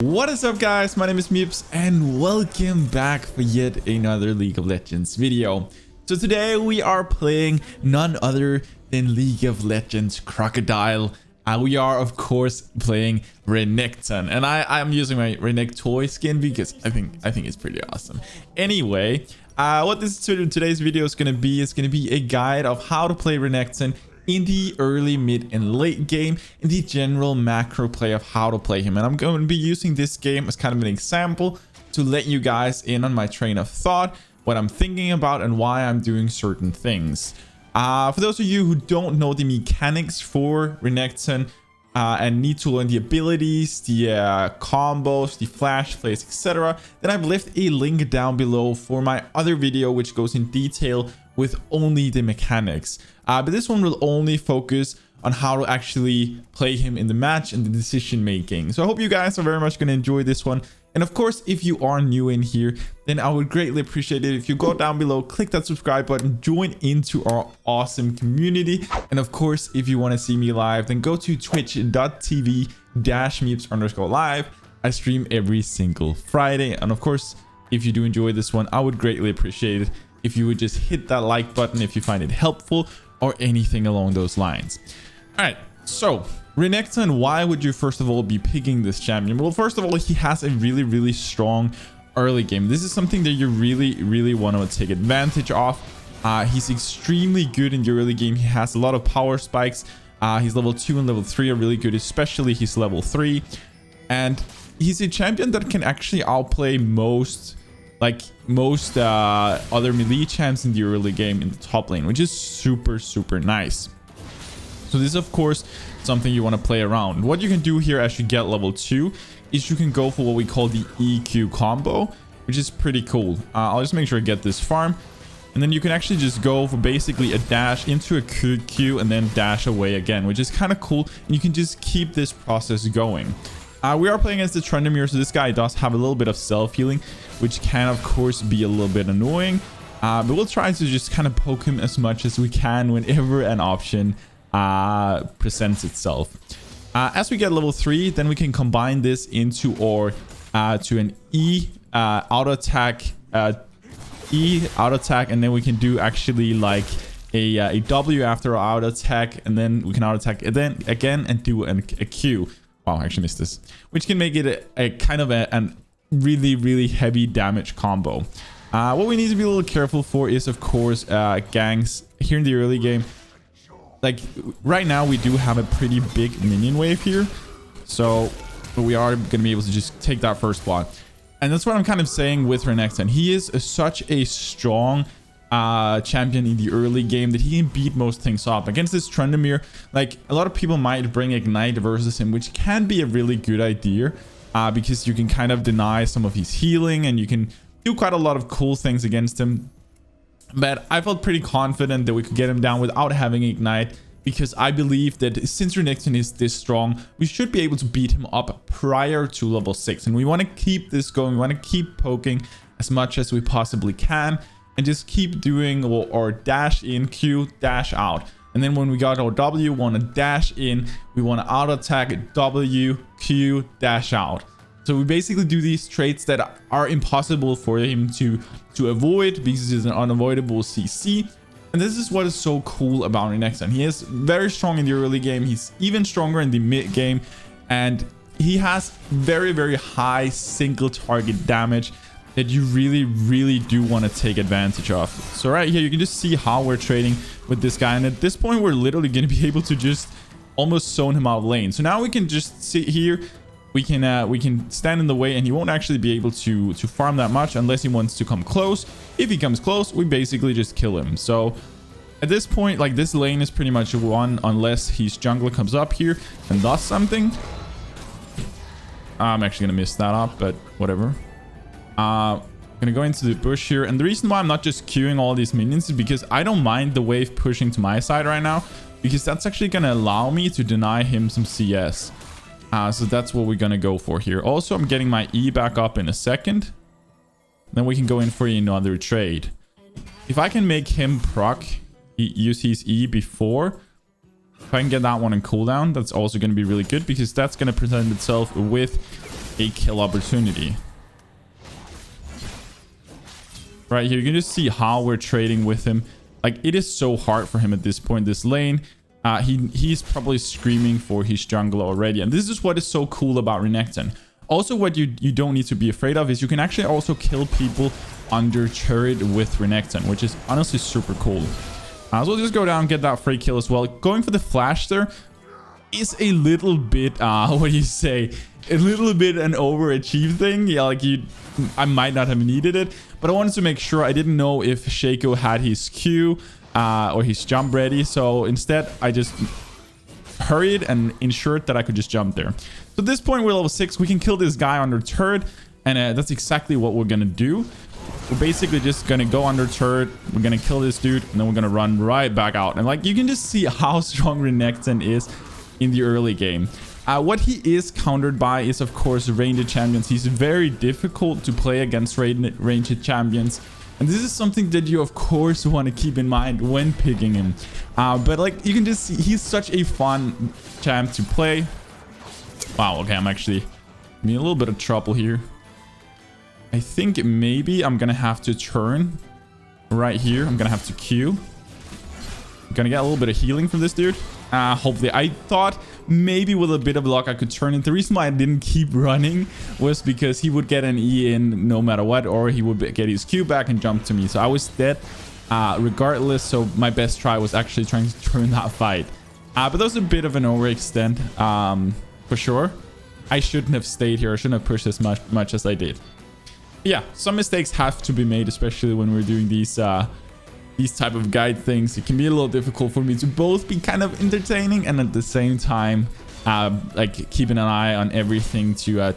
What is up, guys? My name is MipZ and welcome back for yet another League of Legends video. So today we are playing none other than League of Legends Crocodile. We are of course playing Renekton, and I'm using my Renekton skin because I think it's pretty awesome. Anyway, what today's video is gonna be a guide of how to play Renekton in the early, mid, and late game, in the general macro play of how to play him. And I'm going to be using this game as kind of an example to let you guys in on my train of thought, what I'm thinking about, and why I'm doing certain things. For those of you who don't know the mechanics for Renekton and need to learn the abilities, the combos, the flash plays, etc., then I've left a link down below for my other video which goes in detail with only the mechanics. But this one will only focus on how to actually play him in the match and the decision making. So I hope you guys are very much going to enjoy this one. And of course, if you are new in here, then I would greatly appreciate it if you go down below, click that subscribe button, join into our awesome community. And of course, if you want to see me live, then go to twitch.tv/MipZ_live. I stream every single Friday. And of course, if you do enjoy this one, I would greatly appreciate it if you would just hit that like button if you find it helpful or anything along those lines. All right, so Renekton, why would you first of all be picking this champion? Well, first of all, he has a really strong early game. This is something that you really want to take advantage of. He's extremely good in the early game. He has a lot of power spikes. His level 2 and level 3 are really good, especially his level 3. And he's a champion that can actually outplay most other melee champs in the early game in the top lane, which is super nice. So this is of course something you want to play around. What you can do here as you get level 2 is you can go for what we call the EQ combo, which is pretty cool. I'll just make sure I get this farm, and then you can actually just go for basically a dash into a Q and then dash away again, which is kind of cool, and you can just keep this process going. We are playing against the Tryndamere, so this guy does have a little bit of self-healing, which can of course be a little bit annoying, but we'll try to just kind of poke him as much as we can whenever an option presents itself. As we get level 3, then we can combine this into or to an auto attack, and then we can do actually like a W after our auto attack, and then we can auto attack again and do a Q. Wow, I actually missed this, which can make it a kind of a really heavy damage combo. What we need to be a little careful for is of course ganks here in the early game. Like right now we do have a pretty big minion wave here, so we are going to be able to just take that first block. And that's what I'm kind of saying with Renekton. He is such a strong champion in the early game that he can beat most things up. Against this Tryndamere, like a lot of people might bring Ignite versus him, which can be a really good idea because you can kind of deny some of his healing and you can do quite a lot of cool things against him. But I felt pretty confident that we could get him down without having Ignite, because I believe that since Renekton is this strong, we should be able to beat him up prior to level 6. And we want to keep this going. We want to keep poking as much as we possibly can and just keep doing or dash in, Q, dash out. And then when we got our W, want to dash in, we want to auto attack, W, Q, dash out. So we basically do these traits that are impossible for him to avoid because it's an unavoidable CC. And this is what is so cool about Renekton. He is very strong in the early game. He's even stronger in the mid game. And he has very high single target damage that you really do want to take advantage of. So right here, you can just see how we're trading with this guy. And at this point, we're literally going to be able to just almost zone him out of lane. So now we can just sit here. We can stand in the way and he won't actually be able to farm that much unless he wants to come close. If he comes close, we basically just kill him. So at this point, like, this lane is pretty much won unless his jungler comes up here and does something. I'm actually gonna miss that up, but whatever. I'm gonna go into the bush here, and the reason why I'm not just queuing all these minions is because I don't mind the wave pushing to my side right now, because that's actually gonna allow me to deny him some CS. So that's what we're gonna go for here. Also, I'm getting my E back up in a second. Then we can go in for another trade. If I can make him proc, use his E before, if I can get that one in cooldown, that's also going to be really good, because that's going to present itself with a kill opportunity. Right here, you can just see how we're trading with him. Like, it is so hard for him at this point, this lane. He's probably screaming for his jungler already. And this is what is so cool about Renekton. Also, what you don't need to be afraid of is you can actually also kill people under turret with Renekton, which is honestly super cool. So we'll just go down and get that free kill as well. Going for the flash there is a little bit, what do you say? A little bit an overachieved thing. Yeah, like I might not have needed it, but I wanted to make sure. I didn't know if Shaco had his Q or his jump ready. So instead, I just hurried and ensured that I could just jump there. So at this point, we're level 6. We can kill this guy under turret, and that's exactly what we're going to do. We're basically just going to go under turret. We're going to kill this dude, and then we're going to run right back out. And like, you can just see how strong Renekton is in the early game. What he is countered by is, of course, ranged champions. He's very difficult to play against ranged champions. And this is something that you, of course, want to keep in mind when picking him. But like, you can just see he's such a fun champ to play. Wow, okay, I'm actually in a little bit of trouble here. I think maybe I'm going to have to turn right here. I'm going to have to Q. I'm going to get a little bit of healing from this dude. Hopefully. I thought maybe with a bit of luck I could turn it. The reason why I didn't keep running was because he would get an E in no matter what, or he would get his Q back and jump to me. So I was dead regardless. So my best try was actually trying to turn that fight. But that was a bit of an overextend for sure. I shouldn't have stayed here. I shouldn't have pushed as much as I did. Yeah, some mistakes have to be made, especially when we're doing these type of guide things. It can be a little difficult for me to both be kind of entertaining and at the same time like keeping an eye on everything to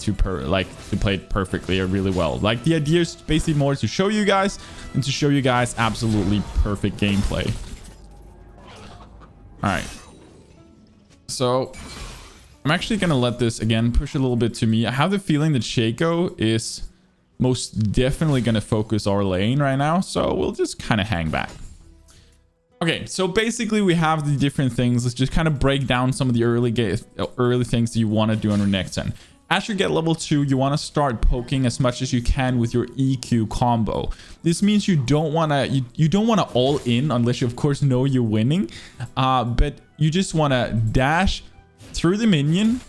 play it perfectly or really well. Like, the idea is basically more to show you guys and to show you guys absolutely perfect gameplay. All right, so I'm actually gonna let this again push a little bit to me. I have the feeling that Shaco is most definitely going to focus our lane right now, so we'll just kind of hang back. Okay, so basically we have the different things. Let's just kind of break down some of the early things that you want to do on Renekton. As you get level 2, you want to start poking as much as you can with your EQ combo. This means you don't want to you don't want to all in unless you of course know you're winning, but you just want to dash through the minion.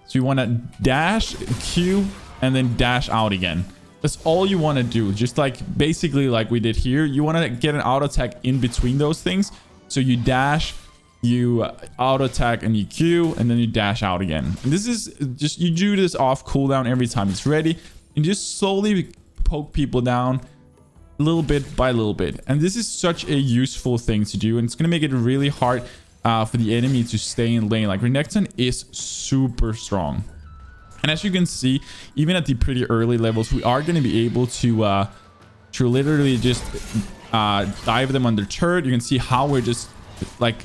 So you want to dash, Q, and then dash out again. That's all you want to do. Just like basically like we did here. You want to get an auto attack in between those things. So you dash, you auto attack, and you Q, and then you dash out again. And this is just, you do this off cooldown every time it's ready. And just slowly poke people down little bit by little bit. And this is such a useful thing to do. And it's going to make it really hard for the enemy to stay in lane. Like, Renekton is super strong. And as you can see, even at the pretty early levels, we are going to be able to literally just dive them under turret. You can see how we're just like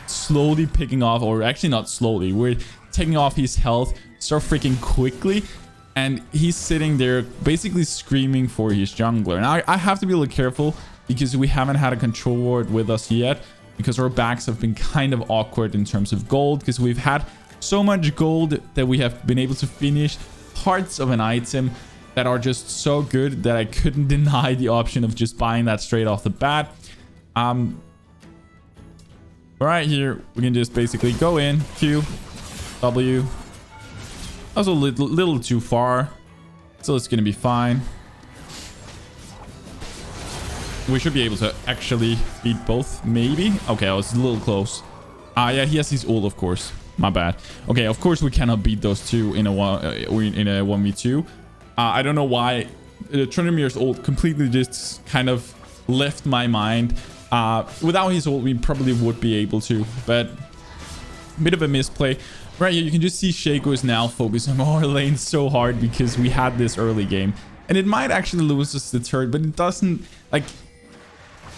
slowly picking off, or actually not slowly, we're taking off his health so freaking quickly. And he's sitting there basically screaming for his jungler. And I have to be a little careful because we haven't had a control ward with us yet, because our backs have been kind of awkward in terms of gold, because we've had so much gold that we have been able to finish parts of an item that are just so good that I couldn't deny the option of just buying that straight off the bat. Right here, we can just basically go in, Q, W. That was a little too far, so it's gonna be fine. We should be able to actually beat both, maybe. Okay, I was a little close. Yeah, he has his ult, of course. My bad. Okay, of course we cannot beat those two in a 1v2. I don't know why Trinimir's ult completely just kind of left my mind. Without his ult, we probably would be able to, but a bit of a misplay. Right here, you can just see Shaco is now focusing on our lane so hard because we had this early game. And it might actually lose us the turret, but it doesn't, like,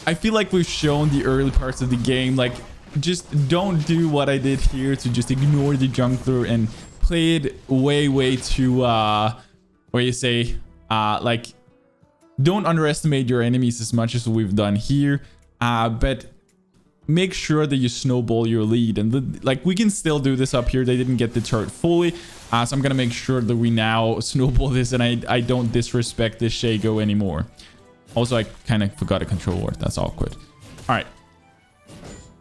I feel like we've shown the early parts of the game, like, just don't do what I did here to just ignore the jungler and play it way too where you say like, don't underestimate your enemies as much as we've done here, but make sure that you snowball your lead. And like we can still do this up here. They didn't get the turret fully, so I'm gonna make sure that we now snowball this, and I don't disrespect this Shaco anymore. Also, I kind of forgot a control ward. That's awkward. All right.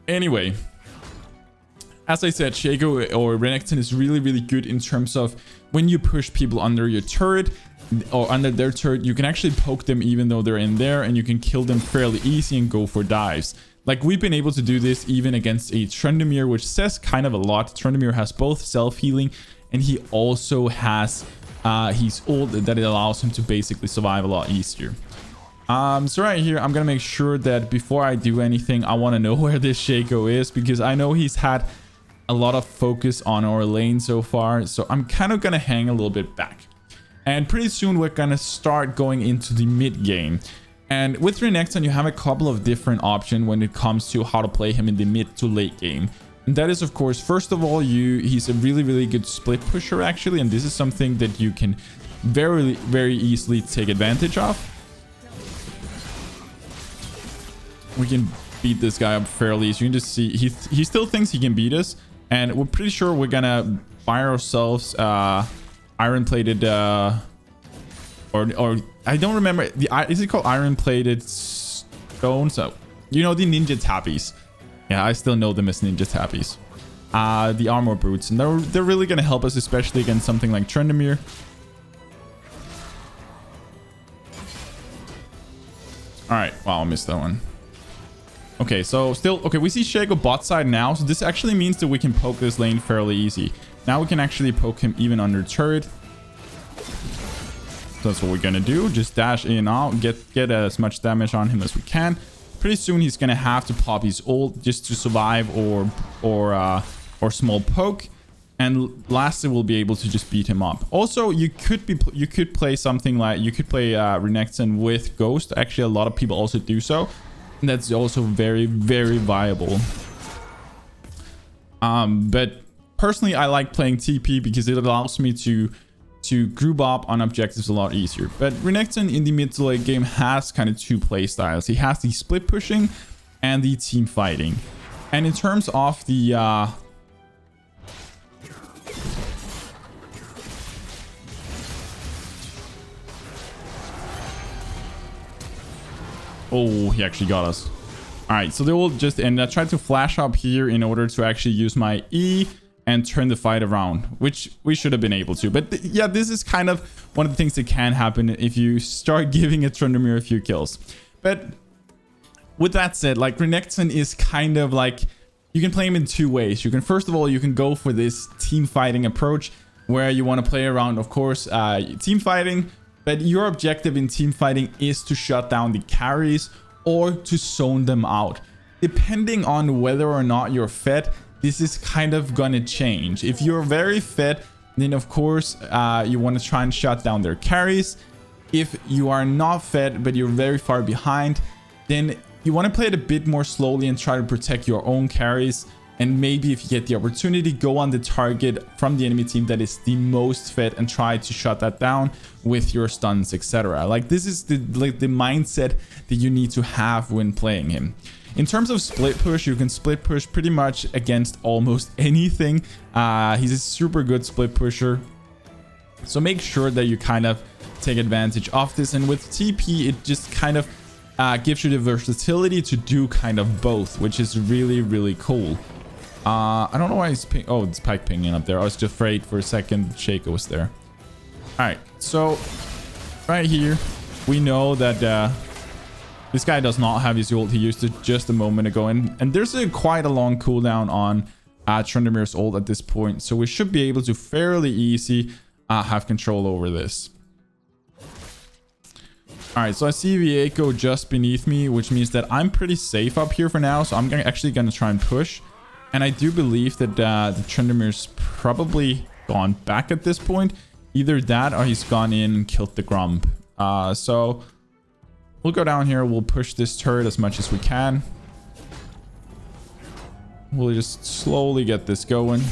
Anyway, as I said, Shaco or Renekton is really, really good in terms of when you push people under your turret or under their turret, you can actually poke them even though they're in there, and you can kill them fairly easy and go for dives. Like, we've been able to do this even against a Tryndamere, which says kind of a lot. Tryndamere has both self-healing, and he also has his ult that it allows him to basically survive a lot easier. So right here, I'm gonna make sure that before I do anything, I want to know where this Shaco is, because I know he's had a lot of focus on our lane so far. So I'm kind of gonna hang a little bit back, and pretty soon we're gonna start going into the mid game. And with Renekton, you have a couple of different options when it comes to how to play him in the mid to late game. And that is, of course, first of all, he's a really, really good split pusher, actually. And this is something that you can very, very easily take advantage of. We can beat this guy up fairly easy. You can just see he still thinks he can beat us. And we're pretty sure we're going to buy ourselves iron-plated... Or I don't remember is it called iron plated stone? So you know, the ninja tappies. Yeah, I still know them as ninja tappies. The armor boots, and they're really gonna help us, especially against something like Tryndamere. All right, wow, I missed that one. Okay, so still okay, we see Shaco bot side now, so this actually means that we can poke this lane fairly easy. Now we can actually poke him even under turret. That's what we're gonna do. Just dash in and out, get as much damage on him as we can. Pretty soon he's gonna have to pop his ult just to survive, or small poke, and lastly we'll be able to just beat him up. Also, you could play something like Renekton with Ghost. Actually, a lot of people also do so, and that's also very, very viable. But personally, I like playing TP because it allows me to group up on objectives a lot easier. But Renekton in the mid to late game has kind of two play styles. He has the split pushing and the team fighting. And in terms of the oh, he actually got us. All right, so they will just, and I tried to flash up here in order to actually use my E and turn the fight around, which we should have been able to. But yeah, this is kind of one of the things that can happen if you start giving a Tryndamere a few kills. But with that said, like, Renekton is kind of like, you can play him in two ways. You can, first of all, you can go for this team fighting approach where you want to play around, of course, team fighting, but your objective in team fighting is to shut down the carries or to zone them out. Depending on whether or not you're fed, this is kind of gonna change. If you're very fed, then of course you want to try and shut down their carries. If you are not fed but you're very far behind, then you want to play it a bit more slowly and try to protect your own carries. And maybe if you get the opportunity, go on the target from the enemy team that is the most fed and try to shut that down with your stuns, etc. Like, this is the mindset that you need to have when playing him. In terms of split push, you can split push pretty much against almost anything. He's a super good split pusher. So make sure that you kind of take advantage of this. And with TP, it just kind of gives you the versatility to do kind of both, which is really, really cool. I don't know why he's ping. Oh, it's Pike pinging up there. I was just afraid for a second Shaco was there. All right, so right here, we know that this guy does not have his ult. He used it just a moment ago. And there's quite a long cooldown on Tryndamere's ult at this point. So we should be able to fairly easy have control over this. All right, so I see Vieko just beneath me, which means that I'm pretty safe up here for now. So I'm actually going to try and push. And I do believe that the Tryndamere's probably gone back at this point. Either that or he's gone in and killed the Grump. So we'll go down here. We'll push this turret as much as we can. We'll just slowly get this going.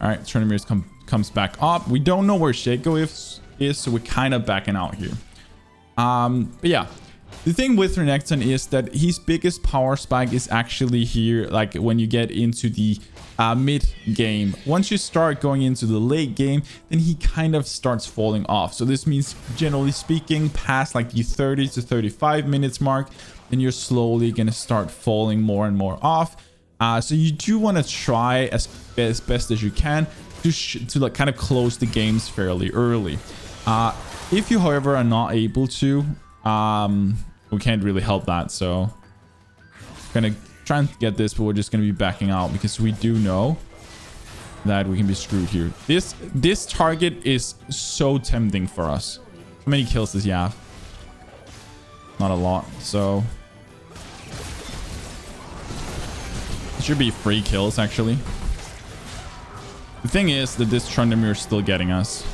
All right, Tryndamere's comes back up. We don't know where Shaco is, so we're kind of backing out here. But yeah, The thing with Renekton is that his biggest power spike is actually here, like when you get into the mid game. Once you start going into the late game, then he kind of starts falling off. So this means, generally speaking, past like the 30 to 35 minutes mark, then you're slowly going to start falling more and more off. So you do want to try as best as you can to like kind of close the games fairly early. If you, however, are not able to, we can't really help that. So gonna try and get this, but we're just gonna be backing out because we do know that we can be screwed here. This target is so tempting for us. How many kills does he have? Not a lot. So it should be 3 kills actually. The thing is that this Tryndamere is still getting us.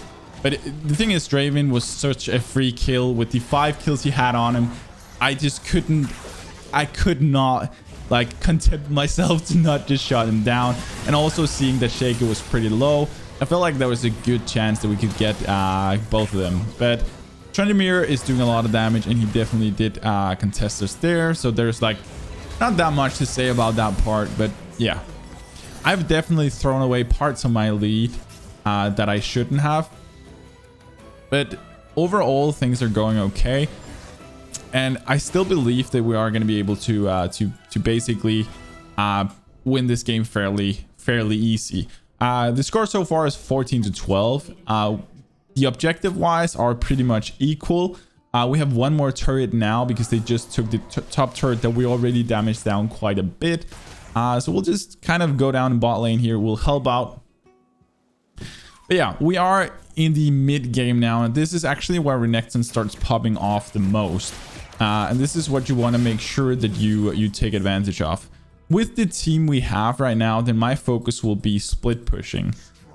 But the thing is, Draven was such a free kill with the 5 kills he had on him. I could not like content myself to not just shut him down. And also seeing that Shaco was pretty low, I felt like there was a good chance that we could get both of them. But Tryndamere is doing a lot of damage, and he definitely did contest us there. So there's like not that much to say about that part. But yeah, I've definitely thrown away parts of my lead that I shouldn't have. But overall, things are going okay. And I still believe that we are going to be able to basically win this game fairly easy. The score so far is 14 to 12. The objective wise are pretty much equal. We have one more turret now because they just took the top turret that we already damaged down quite a bit. So we'll just kind of go down in bot lane here. We'll help out. But yeah, we are in the mid game now, and this is actually where Renekton starts popping off the most. And this is what you want to make sure that you take advantage of. With the team we have right now, then my focus will be split pushing,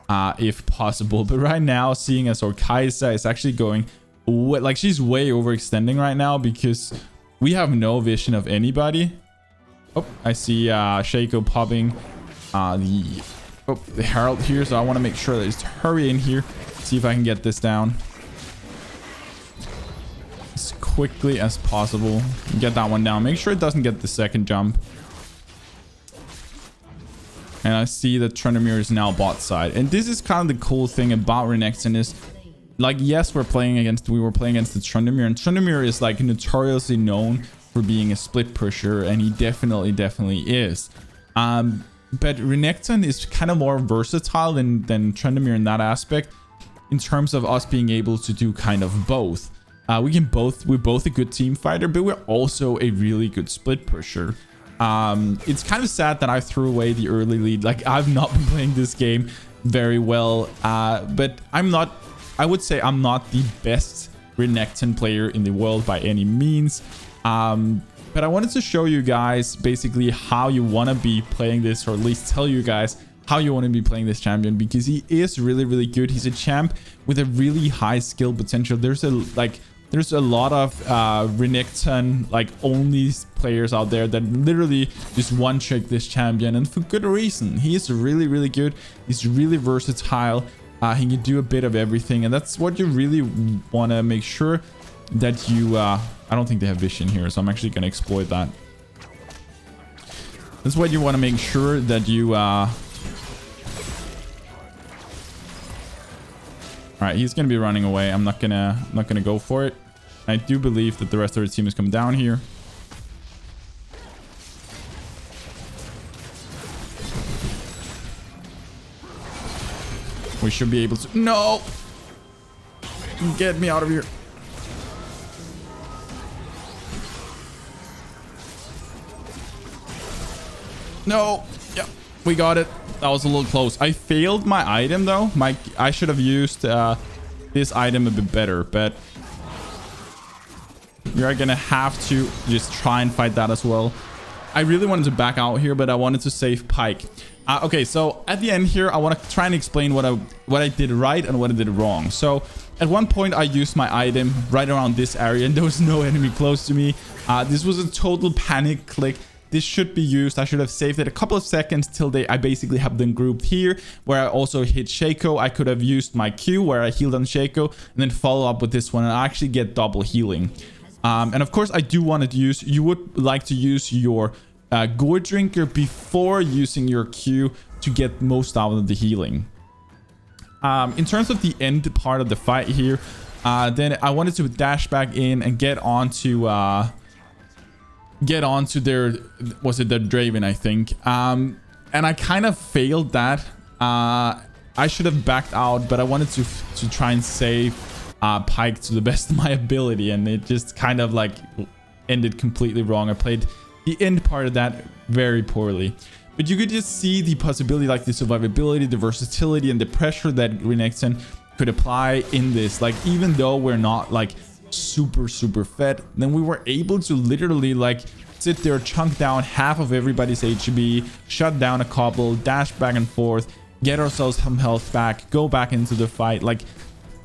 if possible. But right now, seeing as our Kai'Sa is actually going, like she's way overextending right now because we have no vision of anybody. Oh, I see Shaco popping the Herald here, so I want to make sure that I just hurry in here, see if I can get this down as quickly as possible. Get that one down. Make sure it doesn't get the second jump. And I see that Tryndamere is now bot side. And this is kind of the cool thing about Renekton is, like, yes, we were playing against the Tryndamere, and Tryndamere is like notoriously known for being a split pusher, and he definitely is. But Renekton is kind of more versatile than Tryndamere in that aspect, in terms of us being able to do kind of both. We're both a good team fighter, but we're also a really good split pusher. It's kind of sad that I threw away the early lead. Like, I've not been playing this game very well, but I would say I'm not the best Renekton player in the world by any means. But I wanted to show you guys basically how you want to be playing this, or at least tell you guys how you want to be playing this champion, because he is really good. He's a champ with a really high skill potential. There's a lot of Renekton like only players out there that literally just one trick this champion, and for good reason. He is really good. He's really versatile. He can do a bit of everything, and that's what you really want to make sure that you I don't think they have vision here, so I'm actually going to exploit that. That's what you want to make sure that you all right, he's going to be running away. I'm not gonna go for it. I do believe that the rest of the team has come down here. We should be able to... No! Get me out of here. No. Yep. We got it. That was a little close. I failed my item though. I should have used this item a bit better, but you're gonna have to just try and fight that as well. I really wanted to back out here, but I wanted to save Pyke. Okay, so at the end here, I want to try and explain what I did right and what I did wrong. So at one point, I used my item right around this area, and there was no enemy close to me. This was a total panic click. This should be used. I should have saved it a couple of seconds till I basically have them grouped here, where I also hit Shaco. I could have used my Q where I healed on Shaco and then follow up with this one and actually get double healing. And of course, I do want to use, you would like to use your gourd drinker before using your Q to get most out of the healing. In terms of the end part of the fight here, then I wanted to dash back in and get onto their, was it the Draven, I think. And I kind of failed that. I should have backed out, but I wanted to try and save Pyke to the best of my ability, and it just kind of like ended completely wrong. I played the end part of that very poorly. But you could just see the possibility, like the survivability, the versatility, and the pressure that Renekton could apply in this. Like, even though we're not like super fed, then we were able to literally like sit there, chunk down half of everybody's HB, shut down a couple, dash back and forth, get ourselves some health back, go back into the fight. Like,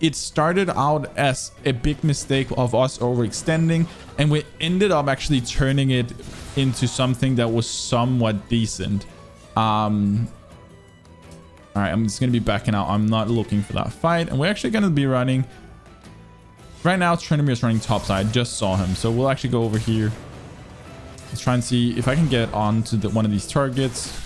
it started out as a big mistake of us overextending, and we ended up actually turning it into something that was somewhat decent. All right, I'm just gonna be backing out. I'm not looking for that fight, and we're actually gonna be running right now. Trinimir is running top side. Just saw him, so we'll actually go over here. Let's try and see if I can get onto one of these targets.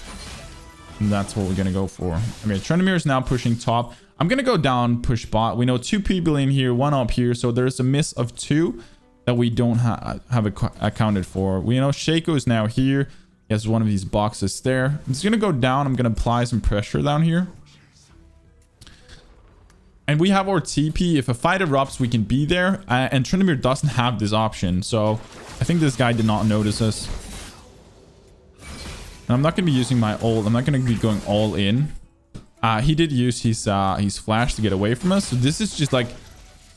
And that's what we're gonna go for. Okay, Trinimir is now pushing top. I'm gonna go down, push bot. We know 2 people in here, 1 up here, so there's a miss of 2 that we don't have accounted for. We know Shaco is now here. He has one of these boxes there. I'm just gonna go down. I'm gonna apply some pressure down here. And we have our TP. If a fight erupts, we can be there. And Trinimir doesn't have this option, so I think this guy did not notice us. And I'm not gonna be using my ult. I'm not gonna be going all in. He did use his flash to get away from us. So this is just like,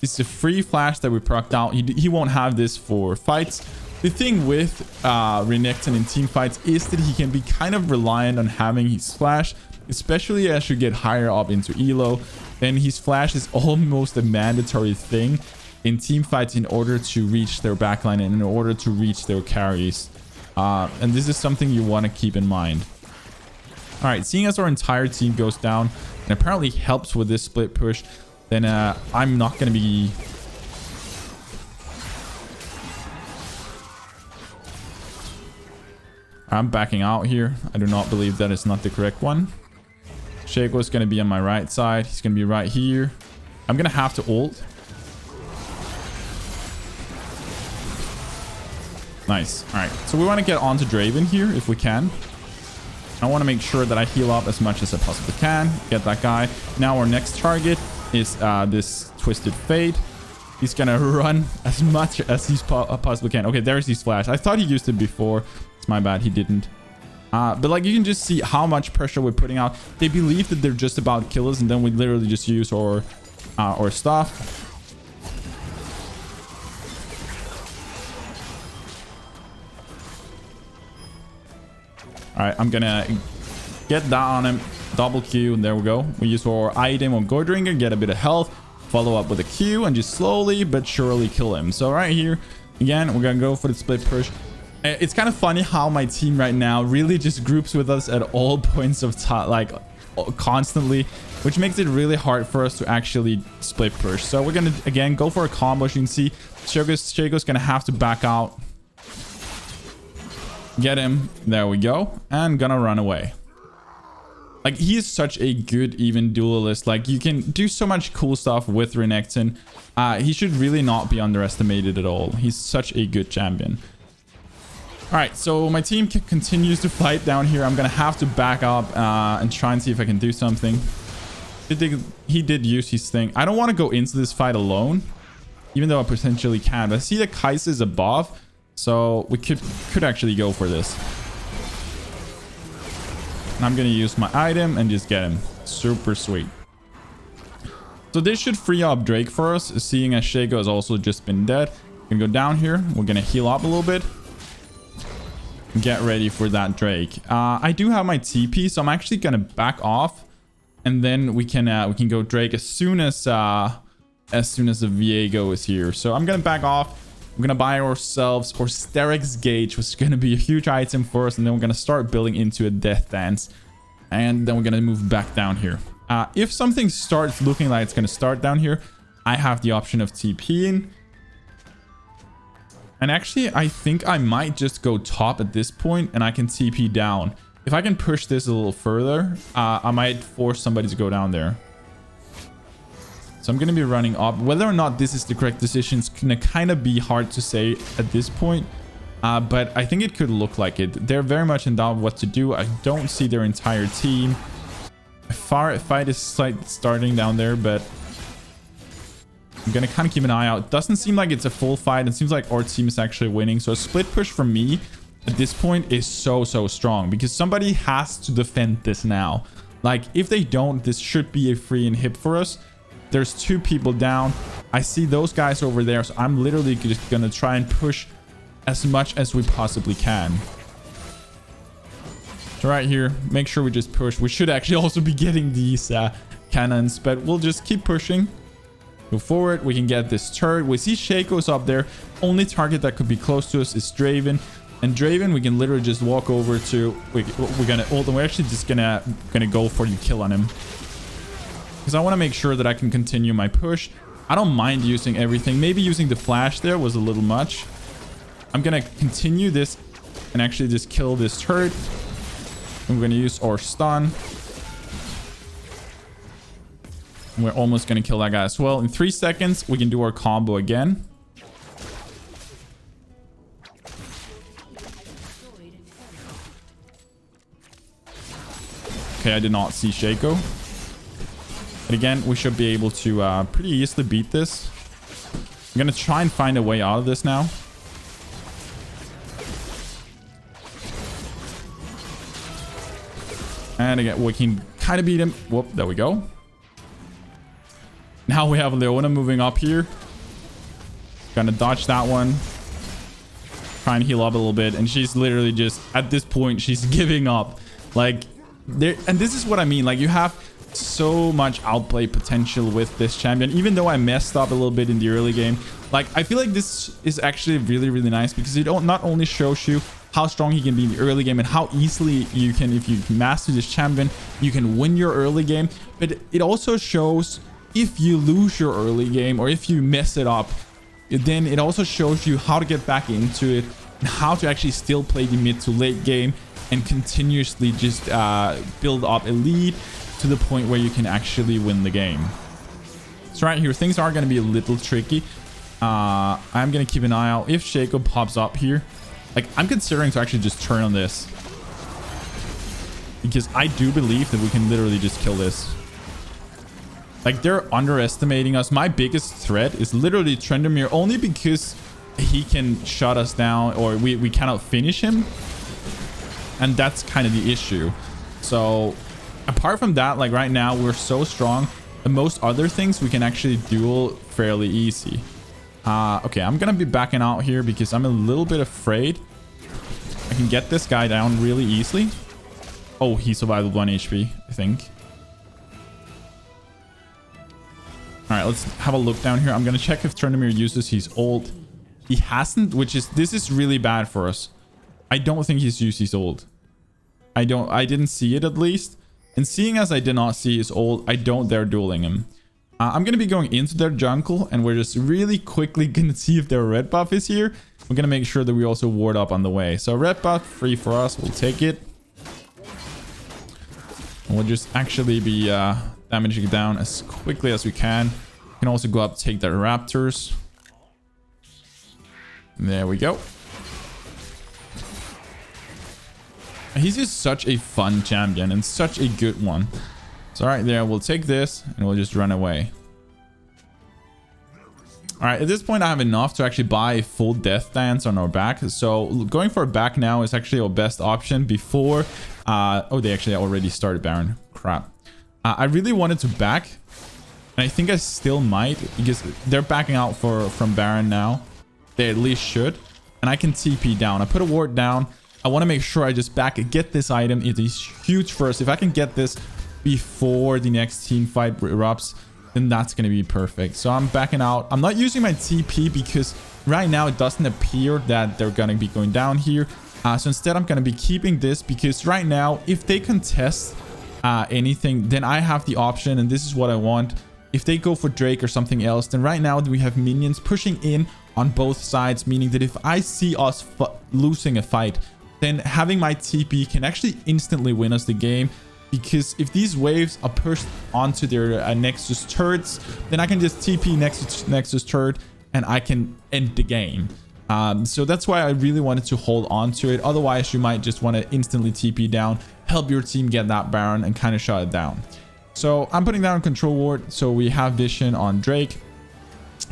it's a free flash that we procced out. He won't have this for fights. The thing with Renekton in team fights is that he can be kind of reliant on having his flash, especially as you get higher up into elo. Then his flash is almost a mandatory thing in team fights in order to reach their backline and in order to reach their carries. And this is something you want to keep in mind. All right, seeing as our entire team goes down and apparently helps with this split push, then I'm not going to be... I'm backing out here. I do not believe that is not the correct one. Shaco is going to be on my right side. He's going to be right here. I'm going to have to ult. Nice. All right, so we want to get onto Draven here if we can. I want to make sure that I heal up as much as I possibly can. Get that guy. Now our next target is this Twisted Fate. He's going to run as much as he possibly can. Okay, there's his flash. I thought he used it before. It's my bad. He didn't. But like, you can just see how much pressure we're putting out. They believe that they're just about to kill us, and then we literally just use our stuff. All right, I'm gonna get that on him. Double Q, and there we go. We use our item on Gourd Drinker, get a bit of health, follow up with a Q, and just slowly but surely kill him. So right here, again, we're gonna go for the split push. It's kind of funny how my team right now really just groups with us at all points of time, like constantly, which makes it really hard for us to actually split push. So we're gonna again go for a combo. As you can see, Shaco's gonna have to back out. Get him. There we go. And gonna run away. Like, he is such a good even duelist. Like, you can do so much cool stuff with Renekton. He should really not be underestimated at all. He's such a good champion. All right, so my team continues to fight down here. I'm gonna have to back up and try and see if I can do something. He did use his thing. I don't want to go into this fight alone, even though I potentially can. But I see that Kai'Sa is above. So we could actually go for this. And I'm going to use my item and just get him. Super sweet. So this should free up Drake for us, seeing as Shaco has also just been dead. We're going to go down here. We're going to heal up a little bit. Get ready for that Drake. I do have my TP, so I'm actually going to back off. And then we can go Drake as soon as the Viego is here. So I'm going to back off. We're going to buy ourselves our Sterix Gauge, which is going to be a huge item for us. And then we're going to start building into a Death Dance. And then we're going to move back down here. If something starts looking like it's going to start down here, I have the option of TPing. And actually, I think I might just go top at this point and I can TP down. If I can push this a little further, I might force somebody to go down there. So I'm going to be running up. Whether or not this is the correct decision is going to kind of be hard to say at this point. But I think it could look like it. They're very much in doubt of what to do. I don't see their entire team. A fight is starting down there, but I'm going to kind of keep an eye out. It doesn't seem like it's a full fight. It seems like our team is actually winning. So a split push from me at this point is so strong because somebody has to defend this now. Like, if they don't, this should be a free and hip for us. There's 2 people down. I see those guys over there, so I'm literally just gonna try and push as much as we possibly can. So right here, make sure we just push. We should actually also be getting these cannons, but we'll just keep pushing. Go forward. We can get this turret. We see Shaco's up there. Only target that could be close to us is Draven. And Draven, we can literally just walk over to. We're gonna ult, and we're actually just gonna go for the kill on him. Because I want to make sure that I can continue my push. I don't mind using everything. Maybe using the flash there was a little much. I'm going to continue this and actually just kill this turret. I'm going to use our stun. We're almost going to kill that guy as well. In 3 seconds, we can do our combo again. Okay, I did not see Shaco. But again, we should be able to pretty easily beat this. I'm going to try and find a way out of this now. And again, we can kind of beat him. Whoop, there we go. Now we have Leona moving up here. Gonna dodge that one. Try and heal up a little bit. And she's literally just, at this point, she's giving up. Like, there. And this is what I mean. Like, you have so much outplay potential with this champion. Even though I messed up a little bit in the early game. Like, I feel like this is actually really, really nice. Because it not only shows you how strong he can be in the early game and how easily you can, if you master this champion, you can win your early game. But it also shows if you lose your early game or if you mess it up, then it also shows you how to get back into it and how to actually still play the mid to late game and continuously just build up a lead to the point where you can actually win the game. So right here, things are going to be a little tricky. I'm going to keep an eye out if Shaco pops up here. Like, I'm considering to actually just turn on this, because I do believe that we can literally just kill this. Like, they're underestimating us. My biggest threat is literally Trendemir, only because he can shut us down or we cannot finish him. And that's kind of the issue. So apart from that, like right now, we're so strong. And most other things we can actually duel fairly easy. Okay, I'm going to be backing out here because I'm a little bit afraid. I can get this guy down really easily. Oh, he survived with 1 HP, I think. All right, let's have a look down here. I'm going to check if Trendemir uses his ult. He hasn't, this is really bad for us. I don't think he's used his ult. I didn't see it at least. And seeing as I did not see his ult, I don't dare dueling him. I'm going to be going into their jungle, and we're just really quickly going to see if their red buff is here. We're going to make sure that we also ward up on the way. So red buff, free for us. We'll take it. And we'll just actually be damaging it down as quickly as we can. We can also go up, take their raptors. There we go. He's just such a fun champion and such a good one. So right there, we'll take this and we'll just run away. All right, at this point, I have enough to actually buy a full death dance on our back. So going for a back now is actually our best option before. Oh, they actually already started Baron. Crap. I really wanted to back. And I think I still might because they're backing out from Baron now. They at least should. And I can TP down. I put a ward down. I want to make sure I just back and get this item. It is huge for us. If I can get this before the next team fight erupts, then that's going to be perfect. So I'm backing out. I'm not using my TP because right now it doesn't appear that they're going to be going down here. So instead, I'm going to be keeping this because right now, if they contest anything, then I have the option, and this is what I want. If they go for Drake or something else, then right now we have minions pushing in on both sides, meaning that if I see us losing a fight, then having my TP can actually instantly win us the game. Because if these waves are pushed onto their Nexus turrets, then I can just TP Nexus turret and I can end the game. So that's why I really wanted to hold on to it. Otherwise, you might just want to instantly TP down, help your team get that Baron and kind of shut it down. So I'm putting down control ward. So we have vision on Drake.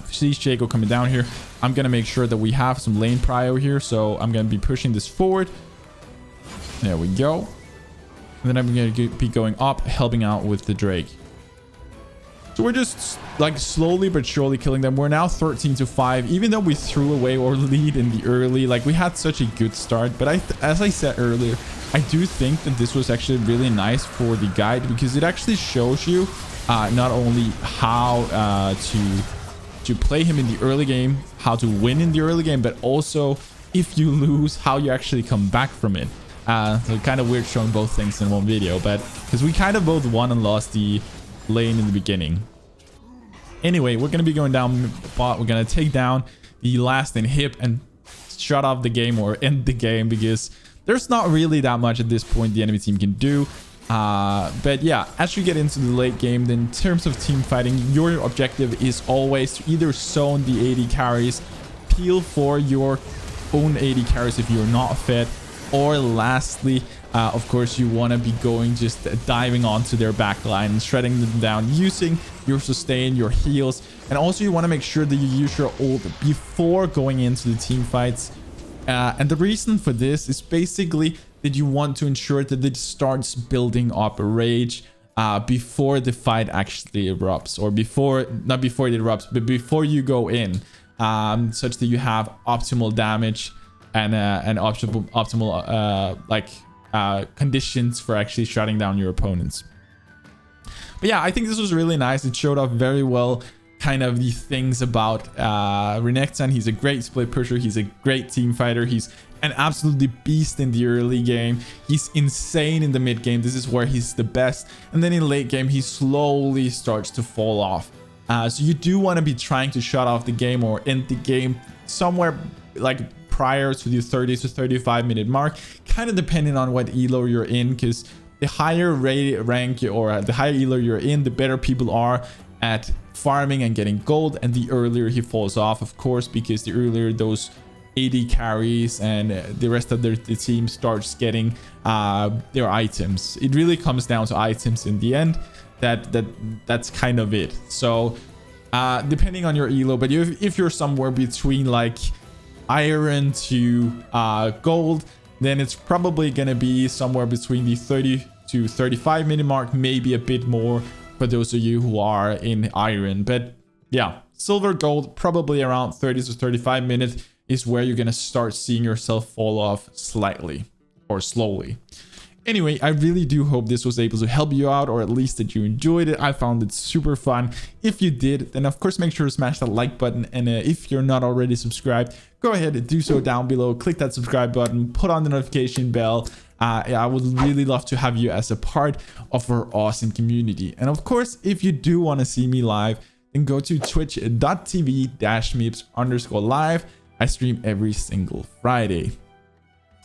See Jacob coming down here. I'm going to make sure that we have some lane prio here. So I'm going to be pushing this forward. There we go. And then I'm going to be going up, helping out with the Drake. So we're just like slowly but surely killing them. We're now 13-5, even though we threw away our lead in the early. Like, we had such a good start. But as I said earlier, I do think that this was actually really nice for the guide, because it actually shows you not only how to play him in the early game, how to win in the early game, but also if you lose, how you actually come back from it. So kind of weird showing both things in one video, but because we kind of both won and lost the lane in the beginning. Anyway, we're going to be going down bot. We're going to take down the last inhib and shut off the game or end the game, because there's not really that much at this point the enemy team can do. But yeah, as you get into the late game, then in terms of team fighting, your objective is always to either zone the AD carries, peel for your own AD carries if you're not fit, or lastly, of course, you want to be going just diving onto their backline and shredding them down using your sustain, your heals. And also you want to make sure that you use your ult before going into the team fights. And the reason for this is basically that you want to ensure that it starts building up a rage before the fight actually erupts, or not before it erupts, but before you go in, such that you have optimal damage and optimal conditions for actually shutting down your opponents. But yeah, I think this was really nice. It showed off very well kind of the things about Renekton. He's a great split pusher. He's a great team fighter. He's an absolutely beast in the early game. He's insane in the mid game. This is where he's the best. And then in late game, he slowly starts to fall off. So you do want to be trying to shut off the game or end the game somewhere like prior to the 30 to 35 minute mark, kind of depending on what elo you're in, because the higher rank or the higher elo you're in, the better people are at farming and getting gold, and the earlier he falls off, of course, because the earlier those AD carries and the rest of the team starts getting their items. It really comes down to items in the end. That's kind of it. So depending on your elo, but if you're somewhere between like iron to gold, then it's probably gonna be somewhere between the 30 to 35 minute mark, maybe a bit more for those of you who are in iron. But yeah, silver, gold, probably around 30 to 35 minutes is where you're gonna start seeing yourself fall off slightly or slowly. Anyway, I really do hope this was able to help you out, or at least that you enjoyed it. I found it super fun. If you did, then of course make sure to smash that like button, and if you're not already subscribed, go ahead and do so down below. Click that subscribe button, put on the notification bell. I would really love to have you as a part of our awesome community. And of course, if you do want to see me live, then go to twitch.tv/MipZ_live. I stream every single Friday.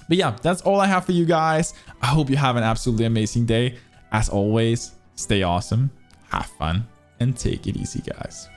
But yeah, that's all I have for you guys. I hope you have an absolutely amazing day. As always, stay awesome, have fun, and take it easy, guys.